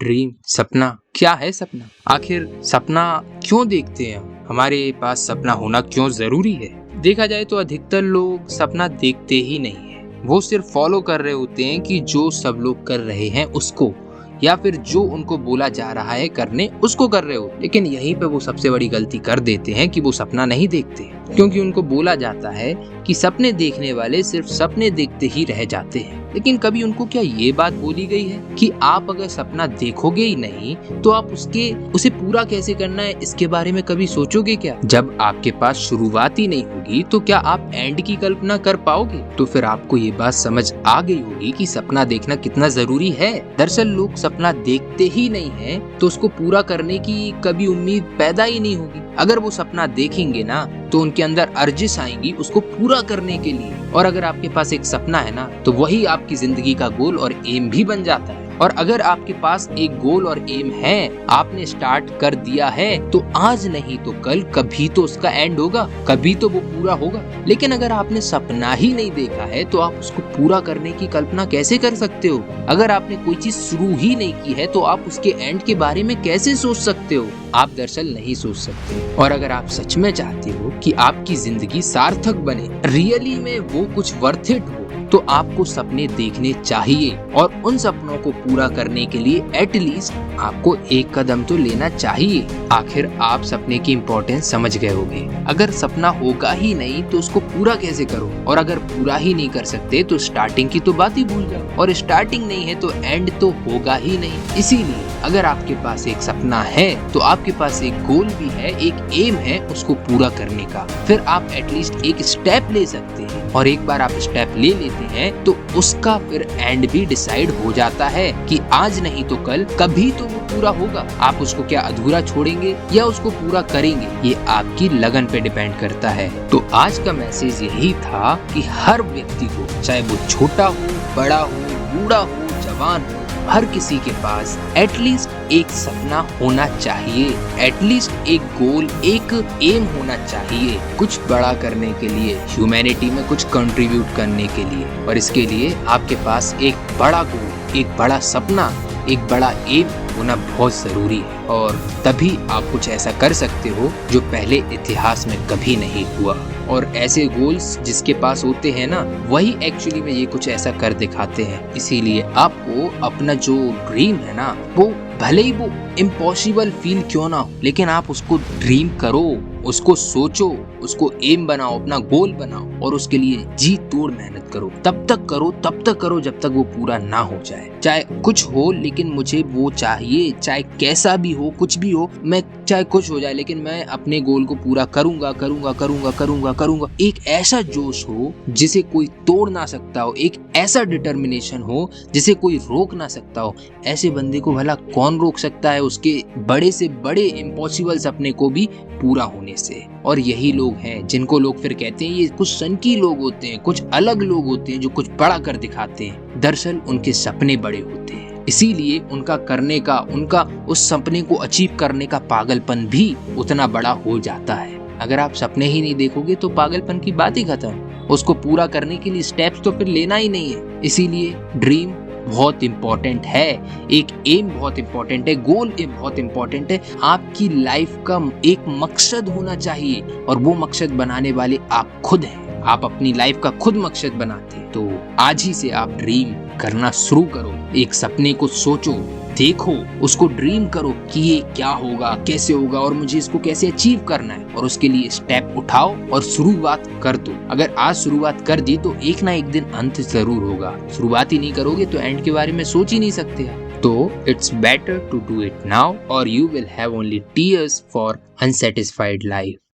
Dream, सपना क्या है? सपना आखिर सपना क्यों देखते हैं? हमारे पास सपना होना क्यों जरूरी है? देखा जाए तो अधिकतर लोग सपना देखते ही नहीं है, वो सिर्फ फॉलो कर रहे होते हैं कि जो सब लोग कर रहे हैं उसको, या फिर जो उनको बोला जा रहा है करने उसको कर रहे हो। लेकिन यहीं पे वो सबसे बड़ी गलती कर देते हैं कि वो सपना नहीं देखते, क्योंकि उनको बोला जाता है कि सपने देखने वाले सिर्फ सपने देखते ही रह जाते हैं। लेकिन कभी उनको क्या ये बात बोली गई है कि आप अगर सपना देखोगे ही नहीं तो आप उसे पूरा कैसे करना है इसके बारे में कभी सोचोगे क्या? जब आपके पास शुरुआत ही नहीं होगी तो क्या आप एंड की कल्पना कर पाओगे? तो फिर आपको ये बात समझ आ गई होगी कि सपना देखना कितना जरूरी है। दरअसल लोग सपना देखते ही नहीं है तो उसको पूरा करने की कभी उम्मीद पैदा ही नहीं होगी। अगर वो सपना देखेंगे ना तो उनके अंदर अर्जिश आएंगी उसको पूरा करने के लिए। और अगर आपके पास एक सपना है ना तो वही आपकी जिंदगी का गोल और एम भी बन जाता है। और अगर आपके पास एक गोल और एम है, आपने स्टार्ट कर दिया है, तो आज नहीं तो कल कभी तो उसका एंड होगा, कभी तो वो पूरा होगा। लेकिन अगर आपने सपना ही नहीं देखा है तो आप उसको पूरा करने की कल्पना कैसे कर सकते हो? अगर आपने कोई चीज शुरू ही नहीं की है तो आप उसके एंड के बारे में कैसे सोच सकते हो? आप दरअसल नहीं सोच सकते। और अगर आप सच में चाहते हो कि आपकी जिंदगी सार्थक बने, रियली में वो कुछ वर्थ इट हो, तो आपको सपने देखने चाहिए। और उन सपनों को पूरा करने के लिए एटलीस्ट आपको एक कदम तो लेना चाहिए। आखिर आप सपने की इम्पोर्टेंस समझ गए होंगे। अगर सपना होगा ही नहीं तो उसको पूरा कैसे करो? और अगर पूरा ही नहीं कर सकते तो स्टार्टिंग की तो बात ही भूल जाओ। और स्टार्टिंग नहीं है तो एंड तो होगा ही नहीं। इसीलिए अगर आपके पास एक सपना है तो आपके पास एक गोल भी है, एक एम है उसको पूरा करने का। फिर आप एटलीस्ट एक स्टेप ले सकते हैं। और एक बार आप स्टेप ले लेते हैं तो उसका फिर एंड भी डिसाइड हो जाता है कि आज नहीं तो कल कभी तो वो पूरा होगा। आप उसको क्या अधूरा छोड़ेंगे या उसको पूरा करेंगे, ये आपकी लगन पे डिपेंड करता है। तो आज का मैसेज यही था कि हर व्यक्ति को, चाहे वो छोटा हो, बड़ा हो, बूढ़ा हो, जवान हो, हर किसी के पास एटलीस्ट एक सपना होना चाहिए, एटलीस्ट एक गोल, एक एम होना चाहिए, कुछ बड़ा करने के लिए, ह्यूमैनिटी में कुछ कंट्रीब्यूट करने के लिए। और इसके लिए आपके पास एक बड़ा गोल, एक बड़ा सपना, एक बड़ा एम होना बहुत जरूरी है। और तभी आप कुछ ऐसा कर सकते हो जो पहले इतिहास में कभी नहीं हुआ। और ऐसे गोल्स जिसके पास होते हैं ना, वही एक्चुअली में ये कुछ ऐसा कर दिखाते हैं। इसीलिए आपको अपना जो ड्रीम है ना, वो भले ही वो इम्पॉसिबल फील क्यों ना हो, लेकिन आप उसको ड्रीम करो, उसको सोचो, उसको एम बनाओ, अपना गोल बनाओ और उसके लिए जी तोड़ मेहनत करो। तब तक करो जब तक वो पूरा ना हो जाए। चाहे कुछ हो लेकिन मुझे वो चाहिए, चाहे कैसा भी हो, कुछ भी हो, मैं चाहे कुछ हो जाए लेकिन मैं अपने गोल को पूरा करूंगा। एक ऐसा जोश हो जिसे कोई तोड़ ना सकता हो, एक ऐसा डिटर्मिनेशन हो जिसे कोई रोक ना सकता हो। ऐसे बंदे को भला कौन रोक सकता है उसके बड़े से बड़े इम्पॉसिबल सपने को भी पूरा होने से? और यही लोग हैं जिनको लोग फिर कहते हैं ये कुछ सनकी लोग होते हैं, कुछ अलग लोग होते हैं जो कुछ बड़ा कर दिखाते हैं। दरअसल उनके सपने बड़े होते हैं, इसीलिए उनका करने का, उनका उस सपने को अचीव करने का पागलपन भी उतना बड़ा हो जाता है। अगर आप सपने ही नहीं देखोगे तो पागलपन की बात ही खत्म। उसको पूरा करने के लिए स्टेप्स तो फिर लेना ही नहीं है। इसीलिए ड्रीम बहुत इम्पोर्टेंट है, एक एम बहुत इम्पोर्टेंट है, गोल बहुत इम्पोर्टेंट है। आपकी लाइफ का एक मकसद होना चाहिए और वो मकसद बनाने वाले आप खुद हैं। आप अपनी लाइफ का खुद मकसद बनाते हैं। तो आज ही से आप ड्रीम करना शुरू करो। एक सपने को सोचो, देखो, उसको ड्रीम करो कि ये क्या होगा, कैसे होगा और मुझे इसको कैसे अचीव करना है। और उसके लिए स्टेप उठाओ और शुरुआत कर दो। अगर आज शुरुआत कर दी तो एक ना एक दिन अंत जरूर होगा। शुरुआत ही नहीं करोगे तो एंड के बारे में सोच ही नहीं सकते। तो it's better to do it now और you will have only tears for unsatisfied life.